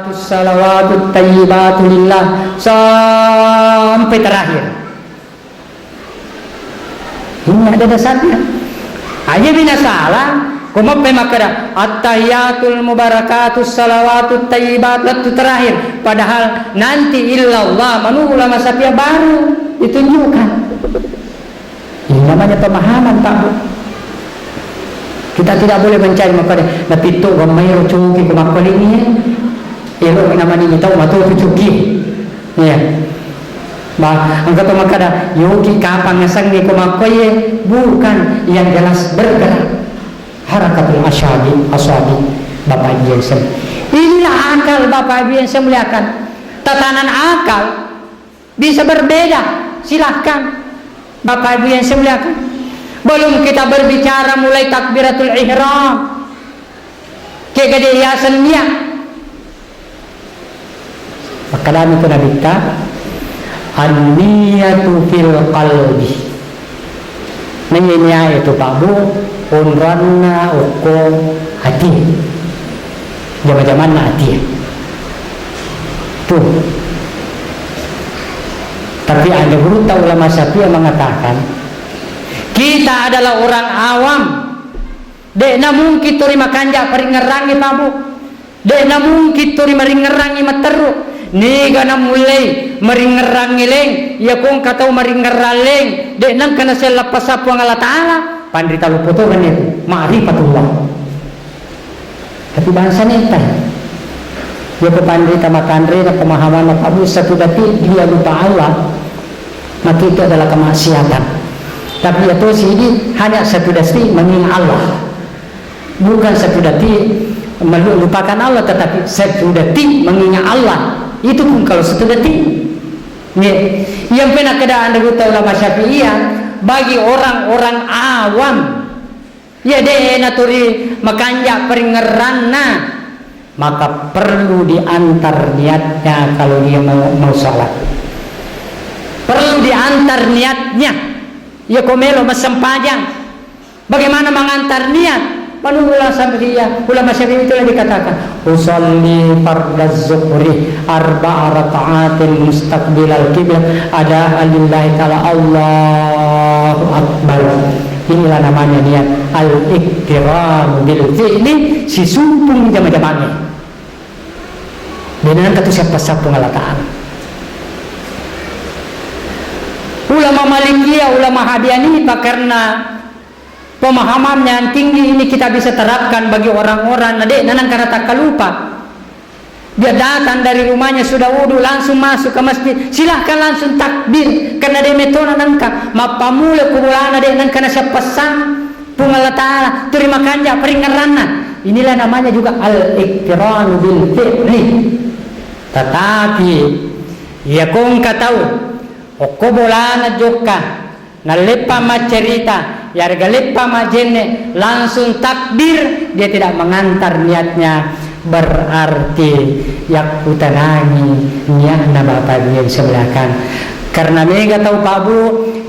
Salawatut tayyibatu lillah sampai terakhir. Ini ada dasarnya. Aja bina salah. Kumapai makara at-tahiyatul mubarakatus salawatut tayyibat itu terakhir. Padahal nanti illallah manu ulama sapia baru ditunjukkan. Ini namanya pemahaman, Pak Bu. Kita tidak boleh mencari makara. Tapi itu gamay rocuki kumakoli ini. Ilo namanya tahu matu cuki. Ya. Bah, angkat makara yogi kapang ngasang ni kumakoi bukan yang jelas bergerak. Harakatul asyabi Bapak Ibu yang semulia. Inilah akal Bapak Ibu yang saya muliakan. Tatanan akal bisa berbeda. Silahkan Bapak Ibu yang saya muliakan. Belum kita berbicara mulai takbiratul ihram ke hiasan niat. Maka dalam itu Nabi kita an-niyatu fil qalbi. Menyinya itu Pak Bu unranna ukum hati zaman-zaman hati tuh. Tapi ada guru tahu ulama Syafi'i mengatakan kita adalah orang awam dek namun kita makan jak peringerangi Pak Bu dek namun kita meringerangi materu ni gana mulai meringerangi leng ya kong katau meringeraleng dek nang kana sel lepas apa Allah Ta'ala pandita luputo kan itu ma'rifatullah. Tapi bahasa nentai ya pandita makandre dan pemahaman Abu satu dati dia lupa Allah maka itu adalah kemaksiatan. Tapi itu sini hanya satu dati mengingat Allah, bukan satu dati melupakan Allah, tetapi satu dati mengingat Allah. Itu pun kalau satu dati yang pernah keadaan dari ulama Syafi'iyah bagi orang-orang awam ya deh naturi makanja peringeranna maka perlu diantar niatnya kalau dia mau sholat, perlu diantar niatnya ya komelo masempajang. Bagaimana mengantar niat? Ulama Syafi'i itu yang dikatakan usolli fardaz zuhri arba'a raka'atin mustaqbilal qiblah ada alillahi ta'ala Allahu akbar. Inilah namanya niat al-iktiram bil fi'li si sumpung jama-jamanya dengan kata siapa-siapa Allah Ta'ala. Ulama Malikiyah, ulama Hadiani karena pemahamannya yang tinggi ini kita bisa terapkan bagi orang-orang nanan karena tak lupa dia datang dari rumahnya sudah wudu langsung masuk ke masjid silahkan langsung takbir karena dia metona nangka mapamula kubulana dia nan karena siapa pesan pungal Ta'ala terima kanja peringaranna. Inilah namanya juga al-iktiran bil fi'li. Tetapi ya kong katau okobulana joka nalepa macerita ya regalepa majene langsung takbir dia tidak mengantar niatnya berarti yak utanangi niatna Bapak Ibu sebelahkan karena mega tahu Pak Bu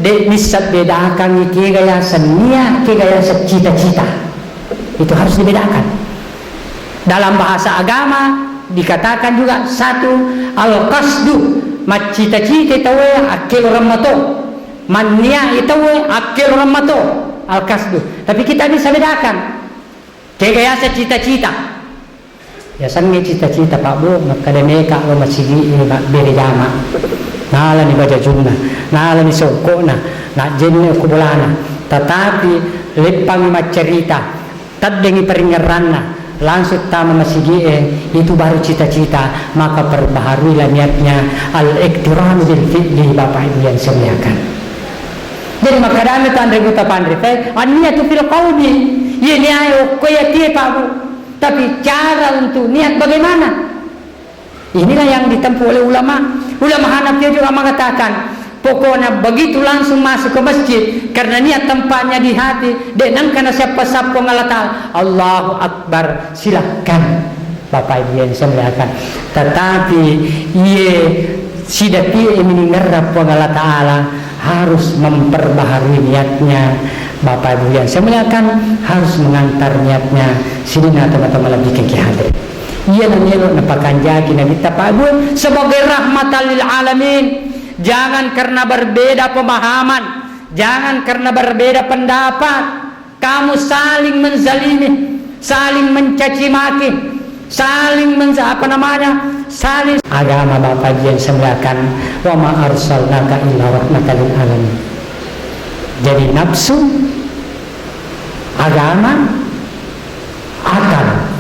dek bisa bedakan iki gaya niat ke gaya cita-cita itu harus dibedakan. Dalam bahasa agama dikatakan juga satu al-qasdu macita-cita itu akil ramato mania itu akil ramato al-kasdu. Tapi kita bisa bedakan kaya cita-cita ya sange cita-cita Pak Bu makademeka lo masigi beri jama nala ni baca junna nala ni sokona nak jenne kubulana tetapi lepang macerita tadengi peringeranna langsung tama masigi itu baru cita-cita maka perbaharuilah niatnya al-iktiran bil fi'li Bapak Ibu yang semuliakan. Jadi maka dami tandre guta pandre teh ania tu fil qalbi ye niayo koya tie Pak Bu. Tapi cara untuk niat bagaimana? Inilah yang ditempuh oleh ulama. Ulama Hanafi juga mengatakan pokoknya begitu langsung masuk ke masjid karena niat tempatnya di hati dan karena siapa-siapa ngalata Allahu Akbar silahkan Bapak Ibu yang saya muliakan. Tetapi ye sidati meninggal Allah Ta'ala harus memperbaharui niatnya. Bapak Ibu yang saya muliakan harus mengantar niatnya. Sini teman-teman lebih ke hadir. Ia nanelo napakanjaki na kita pabun sebagai rahmatan lil alamin. Jangan karena berbeda pemahaman, jangan karena berbeda pendapat kamu saling menzalimi, saling mencaci maki, saling saling agama Bapak yang semulakan wa ma arsalnaka illa rahmatan lil alamin. Jadi nafsu, agama, akal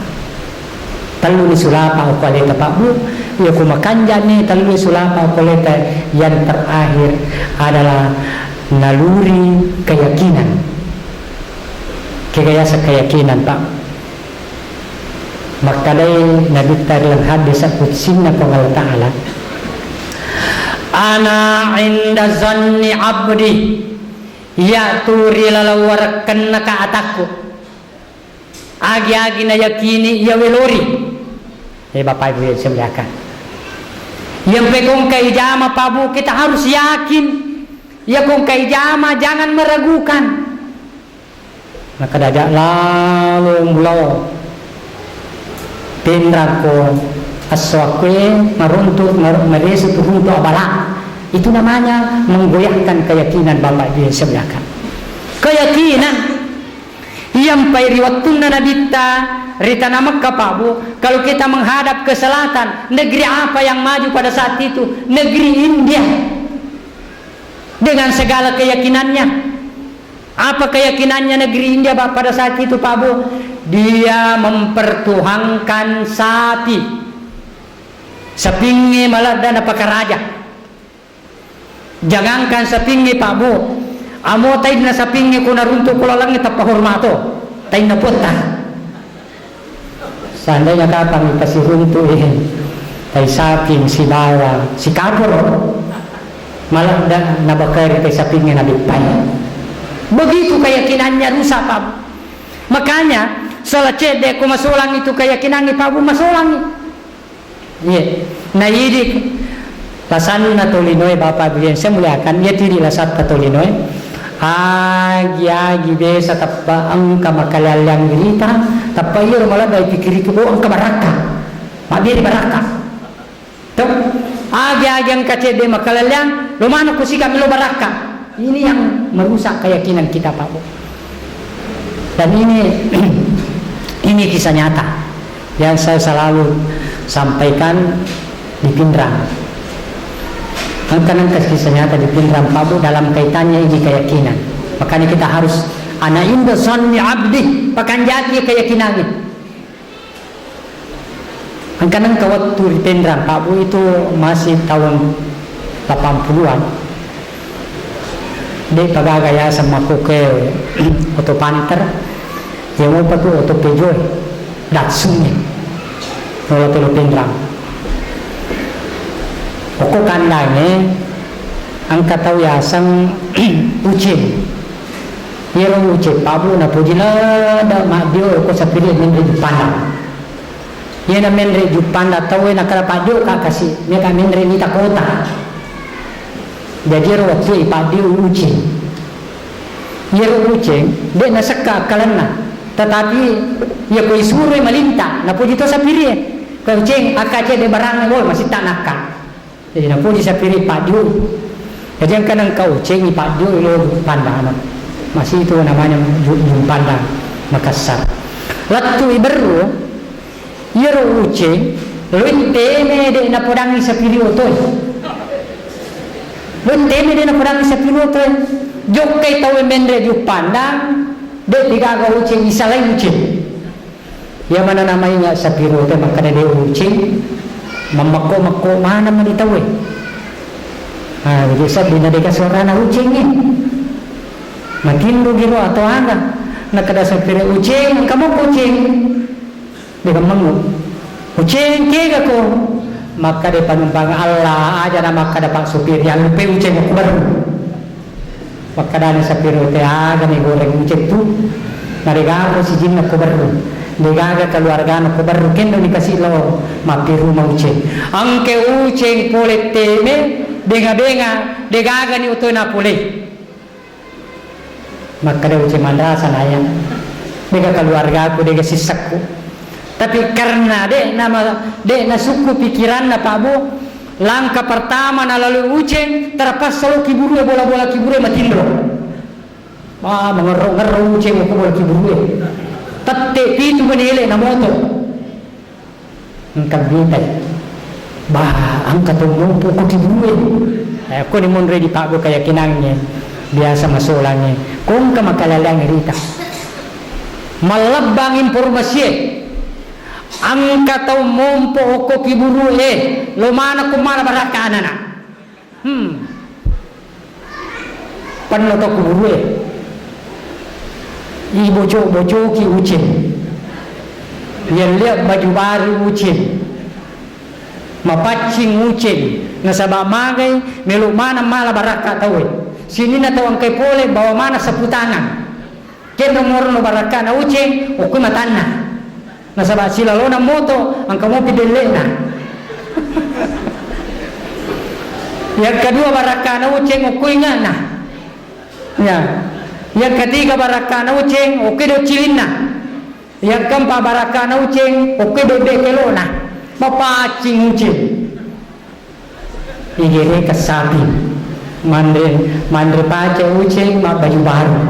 talu ni sulapa o kualeta Pak Bu ya kumakanja ni talu ni sulapa o kualeta yang terakhir adalah naluri keyakinan kegayasa keyakinan Pak. Maka dari Nabi dalam hadis qudsinya Allah Ta'ala ana inda zanni abdi ya turi lalawarakan naka ataku agi-agi na yakini ya welori. Bapak Ibu yang semuliakan, yang pekong kay jama Pabu kita harus yakin ya kong kay jama jangan meragukan. Maka dajak lalu mulaw pindrako aswakwe meruntut meresut runtuh abala. Itu namanya menggoyahkan keyakinan Bapak Ibu yang semuliakan. Keyakinan yang pairi waktu nadita rita nama kapabu. Kalau kita menghadap ke selatan, negeri apa yang maju pada saat itu? Negeri India. Dengan segala keyakinannya. Apa keyakinannya negeri India pada saat itu Pak Bu? Dia mempertuhankan sapi. Sapingi malah dan apakah raja. Jangankan sapingi Pak Bu, amo tayo na sapingi ko narunto ko lang itapahormato tayo na punta. Seandainya kapang ipasiruntuin tayo saping si bawa si kapor malah dan nabakari kay sapingi nabipay. Begitu keyakinannya rusak Pak Bu. Makanya salah cede ko masulang itu keyakinan ni Pak Bu masulang. Iya, na yidik lasan na tolinoy Bapak Ibu yang saya muliakan ya tiri lasat ka tolinoy agi besa tappa ang kamakalalang girita tappa iyo malah dahil pikir itu ang kabaraka mabiri baraka to agi ang kacede makalalang lumano ko si kami lo baraka. Ini yang merusak keyakinan kita Pak Bu. Dan ini kisah nyata yang saya selalu sampaikan di Pindrang. Karena kisah nyata di Pindrang Pak Bu dalam kaitannya ini keyakinan. Makanya kita harus ana inda sanni abdi pakanjati keyakinannya. Karena waktu di Pindrang Pak Bu itu masih tahun 80-an. Dia pagagaya sama kuke auto Panther yang mau patu auto Peugeot Datsun kalau tuh Pindrang. Pokok kandangnya angkat tahu ya sang ucin hero ucin Pabu na pujila da madio ko sa pilih menre Jupanda ya na menre Jupanda tahu na kara padio ka kasi mereka menre ni kota jadi hero waktu padio ucin hero ucin dia na saka kalana tetapi ya ko isuro malinta na pujito sa pilih ko ucin akace de barang ngol masih tak nakal. Jadi nampun sa piri padu. Jadi yang kanang kau ceng padu lo pandang masih itu namanya pandang Makassar. Latu iberu yero uceng luinteme de na podang sa piri otoy. Luinteme de na podang sa piri otoy. Jok kay tawe mendre juk pandang de tiga ga uceng isalay uceng. Ya mana namanya sa piri otoy makana de uceng. Mamako mana man itaw eh. Jadi sabi na deka suara na ucing eh. Matindo giro atau ana nakada sa pire ucing kamu ucing. Deka mangu. Ucing kega ko. Maka de panumpang Allah aja na maka dapat supir yang lupa ucing ko baru. Maka dana sa pire te aga ni goreng ucing tu. Narega ko si jin ko baru. Degaga keluarga no baru kendo dikasih lo mapi rumah uceng angke uceng pole teme denga degaga ni utoy na pole maka de uceng mandrasa naya dega keluarga aku dega sisakku Tapi karena dek na suku pikiran na Pak Bu, langkah pertama na lalu uceng terpas selalu kiburu bola-bola kiburu matindro. Mengeruk uceng ko bola kiburu. Tatte pitu menile na moto. Engkau bitai. Angkat tumumpu ko kiburu. Ako ni mon ready Pak Bu kaya kinangnya. Biasa masulangnya. Kung ka makalalang rita. Malabang informasi. Angka tau mompo ko kiburu lumana kumala barakana na. Panno to kiburu Ibojo ki ucin. Yang lihat baju baru ucin. Mapacing ucin. Nasaba magay melu mana mala baraka tau. Sini na tau angkay pole bawa mana saputangan. Kendo moro no baraka na ucin o kumatana. Nasaba sila lo na moto ang kamu pidele na. Yang kedua baraka na uceng ukuy nga na. Ya. Yang ketiga baraka na uceng ukuy do cilin na. Yang keempat baraka na uceng ukuy do bekelo na. Mapacing uceng. Igere kasabi. Mandre pace uceng ma baju baru.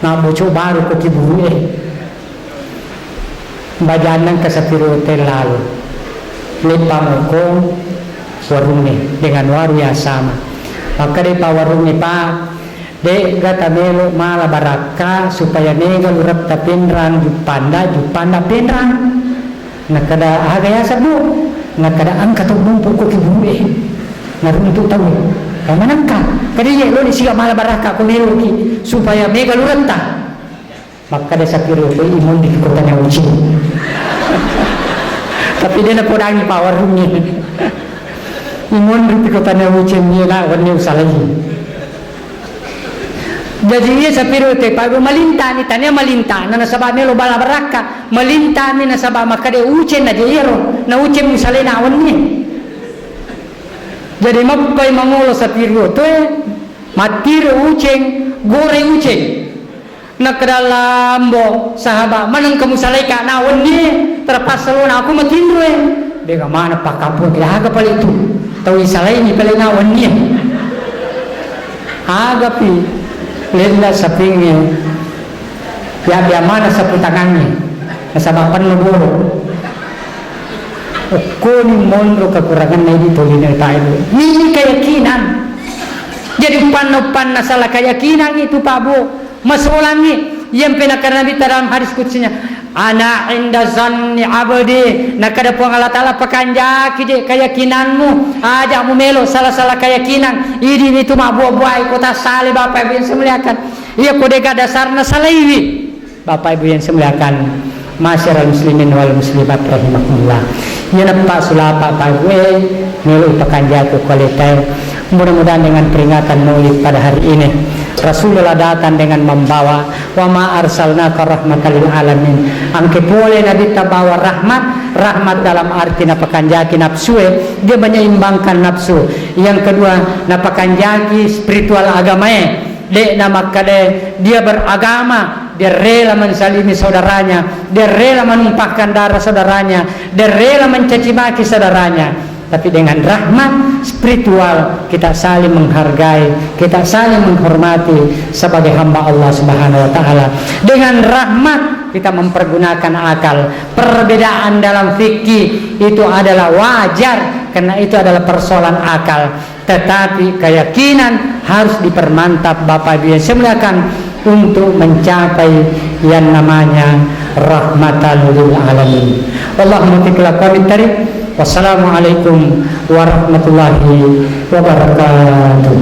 Ma baju baru ko kiburu bajanan ke sepiro hotel lalu lipa moko warungnya dengan waru yang sama maka di warungnya Pak dek gata melo mala baraka supaya nega lurap tapindran jupanda pendran nakada agaya sabu nakada angkat tumpu ko kiburu narun itu tahu kamanangka kadiye lo di siga mala baraka ko melo ki supaya mega lurap ta maka dia sapiro ko imun di kotanya uci. Tapi dia na podangi power rumnya. Imun di kotanya uci niya na warni usalahi. Jadi dia sapiro te pago malinta ni tanya malinta na nasaba ni lo bala baraka malinta ni nasaba maka dia uci na jero na uci usalai na warni. Jadi mapai mangulo sapiro to matiro uci gore uci. Nak dalam bo sahabat manang kamu salai ka nawan ni terpas selalu aku matindro bega mana pak kampung dia aga pala itu tahu salai ni pala nawan ni aga pi lenda sapingnya ya dia mana sapu tangannya nasabapan nuboro ko ni mondro kekurangan na dito ni tayo ni keyakinan jadi pan na salah keyakinan itu Pak Bu. Masalangi yang pinakarabi dalam hadis kutsinya ana inda zanni abdi nakada po Allah taala pakanja kide keyakinanmu aja mu melo salah-salah keyakinan ini itu mah buah-buah kota sale Bapak Ibu yang semuliakan iya kode dasarna salaiwi Bapak Ibu yang semuliakan masyarakat muslimin wal muslimat rahimakumullah ya Pak sulapa Pak Ibu melo pakanja ke kualitas mudah-mudahan dengan peringatan Maulid pada hari ini Rasulullah datang dengan membawa wa ma arsalnaka rahmatan lil alamin. Angke boleh Nabi tabawa rahmat dalam arti napakanjaki nafsu dia menyeimbangkan nafsu. Yang kedua napakanjaki spiritual agama dek nama kade dia beragama, dia rela mensalimi saudaranya, dia rela menumpahkan darah saudaranya, dia rela mencaci maki saudaranya. Tapi dengan rahmat spiritual kita saling menghargai, kita saling menghormati sebagai hamba Allah Subhanahu wa taala. Dengan rahmat kita mempergunakan akal. Perbedaan dalam fikih itu adalah wajar karena itu adalah persoalan akal. Tetapi keyakinan harus dipermantap Bapak Ibu yang semuliakan untuk mencapai yang namanya rahmatan lil alamin. Allahumma tikla qamitari. Wassalamualaikum warahmatullahi wabarakatuh.